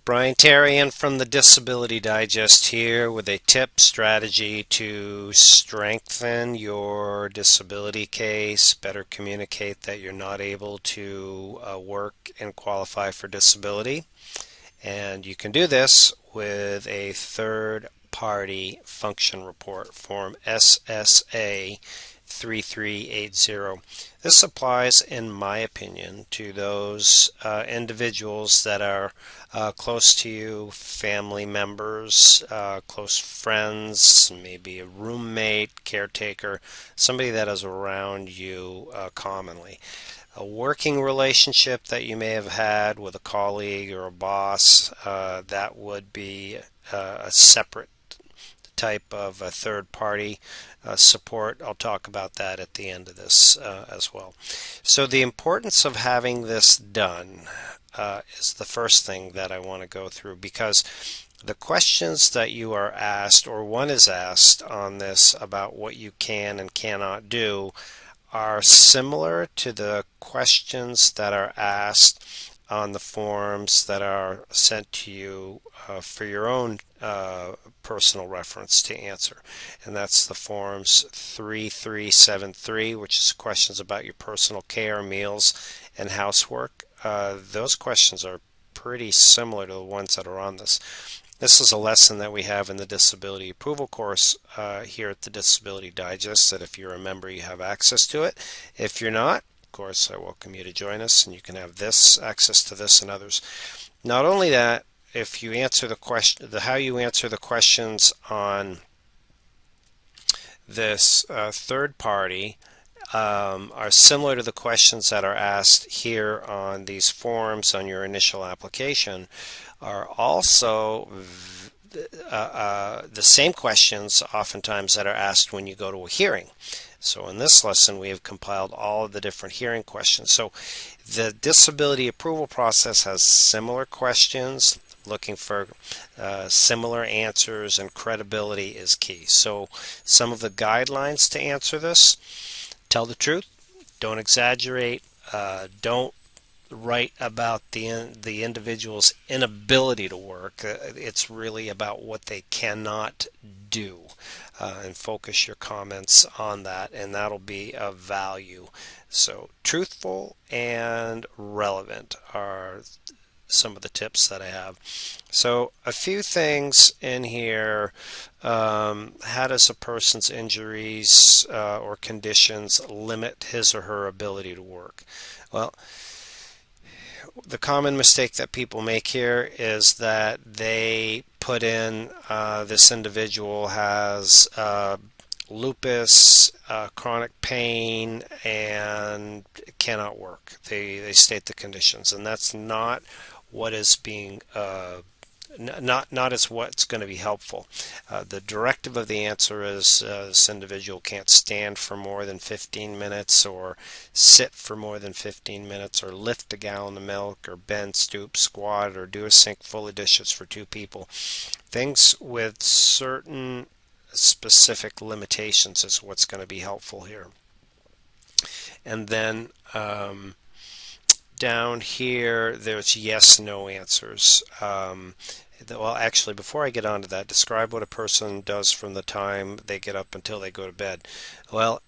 Brian Terrian from the Disability Digest here with a tip strategy to strengthen your disability case, better communicate that you're not able to work and qualify for disability. And you can do this with a third party function report, Form SSA 3380. This applies, in my opinion, to those individuals that are close to you, family members, close friends, maybe a roommate, caretaker, somebody that is around you commonly. A working relationship that you may have had with a colleague or a boss, that would be a separate type of a third party support. I'll talk about that at the end of this as well. So the importance of having this done is the first thing that I want to go through, because the questions that you are asked, or one is asked on this about what you can and cannot do, are similar to the questions that are asked on the forms that are sent to you for your own personal reference to answer. And that's the forms 3373, which is questions about your personal care, meals, and housework. Those questions are pretty similar to the ones that are on this. This is a lesson that we have in the Disability Approval course here at the Disability Digest, that if you're a member, you have access to it. If you're not, of course, I welcome you to join us, and you can have this access to this and others. Not only that, if you answer the question, how you answer the questions on this third party are similar to the questions that are asked here on these forms on your initial application, are also the same questions oftentimes that are asked when you go to a hearing. So in this lesson, we have compiled all of the different hearing questions. So the disability approval process has similar questions. Looking for similar answers, and credibility is key. So some of the guidelines to answer this: tell the truth, don't exaggerate, don't write about the individual's inability to work. It's really about what they cannot do, and focus your comments on that, and that'll be of value. So truthful and relevant are some of the tips that I have. So a few things in here. How does a person's injuries or conditions limit his or her ability to work? Well, the common mistake that people make here is that they put in this individual has lupus, chronic pain, and cannot work. They state the conditions, and that's not what is being not as what's going to be helpful. The directive of the answer is this individual can't stand for more than 15 minutes, or sit for more than 15 minutes, or lift a gallon of milk, or bend, stoop, squat, or do a sink full of dishes for two people. Things with certain specific limitations is what's going to be helpful here. And then down here, there's yes, no answers. Well, actually, before I get on to that, describe what a person does from the time they get up until they go to bed. Well,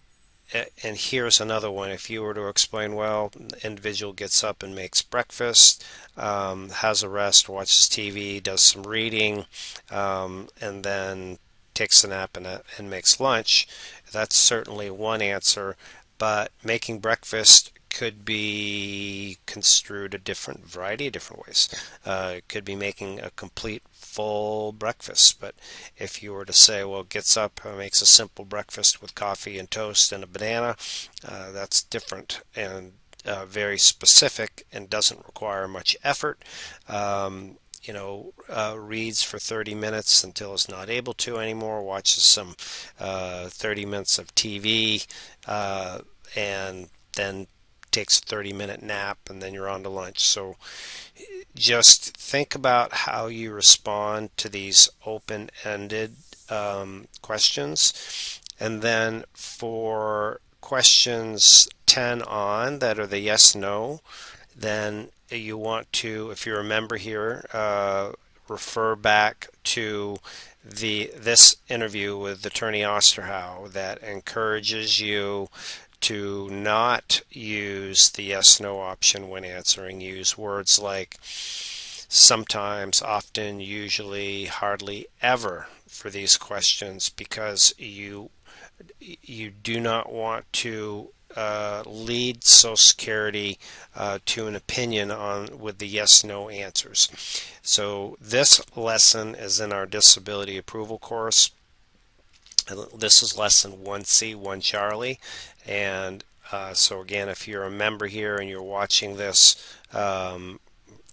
and here's another one. If you were to explain, well, the individual gets up and makes breakfast, has a rest, watches TV, does some reading, and then takes a nap and makes lunch, that's certainly one answer. But making breakfast could be construed a variety of different ways. It could be making a complete full breakfast, but if you were to say, well, gets up, makes a simple breakfast with coffee and toast and a banana, that's different and very specific and doesn't require much effort. Reads for 30 minutes until it's not able to anymore, watches some 30 minutes of TV, and then takes a 30-minute nap, and then you're on to lunch. So just think about how you respond to these open-ended questions. And then for questions 10 on, that are the yes no, then you want to, if you're a member here, refer back to this interview with Attorney Osterhow that encourages you to not use the yes no option when answering. Use words like sometimes, often, usually, hardly, ever for these questions, because you do not want to lead Social Security to an opinion on with the yes/no answers. So this lesson is in our disability approval course. This is lesson 1C, 1 Charlie, and so again, if you're a member here and you're watching this and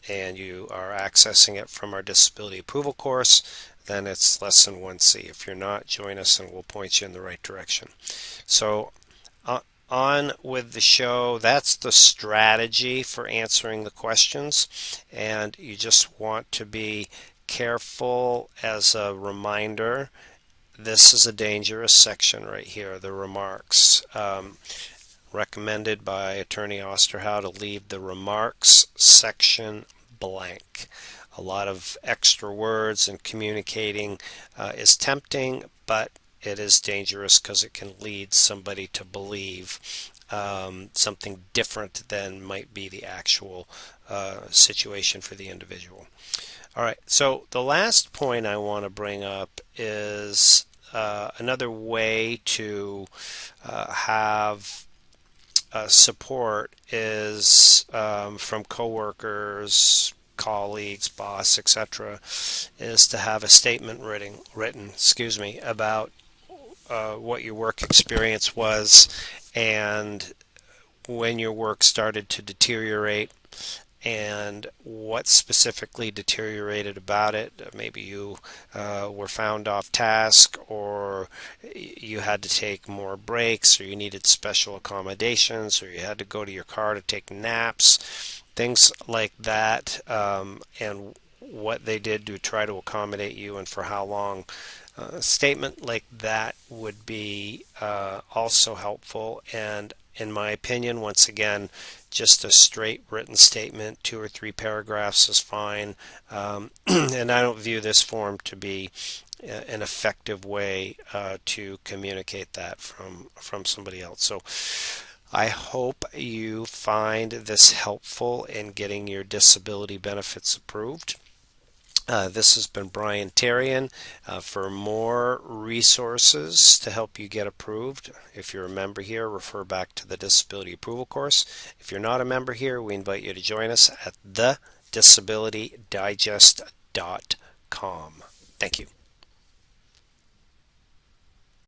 you are accessing it from our disability approval course, then it's lesson 1C. If you're not, join us and we'll point you in the right direction. So on with the show. That's the strategy for answering the questions, and you just want to be careful. As a reminder, this is a dangerous section right here, the remarks. Recommended by Attorney Osterhow to leave the remarks section blank. A lot of extra words and communicating is tempting, but it is dangerous because it can lead somebody to believe something different than might be the actual situation for the individual. All right, so the last point I want to bring up is another way to have support is from coworkers, colleagues, boss, etc., is to have a statement written, about what your work experience was and when your work started to deteriorate and what specifically deteriorated about it. Maybe you were found off task, or you had to take more breaks, or you needed special accommodations, or you had to go to your car to take naps, things like that, and what they did to try to accommodate you and for how long. A statement like that would be also helpful, and in my opinion, once again, just a straight written statement, 2 or 3 paragraphs is fine, and I don't view this form to be an effective way to communicate that from somebody else. So I hope you find this helpful in getting your disability benefits approved. This has been Brian Terrian. For more resources to help you get approved, if you're a member here, refer back to the Disability Approval course. If you're not a member here, we invite you to join us at thedisabilitydigest.com. Thank you.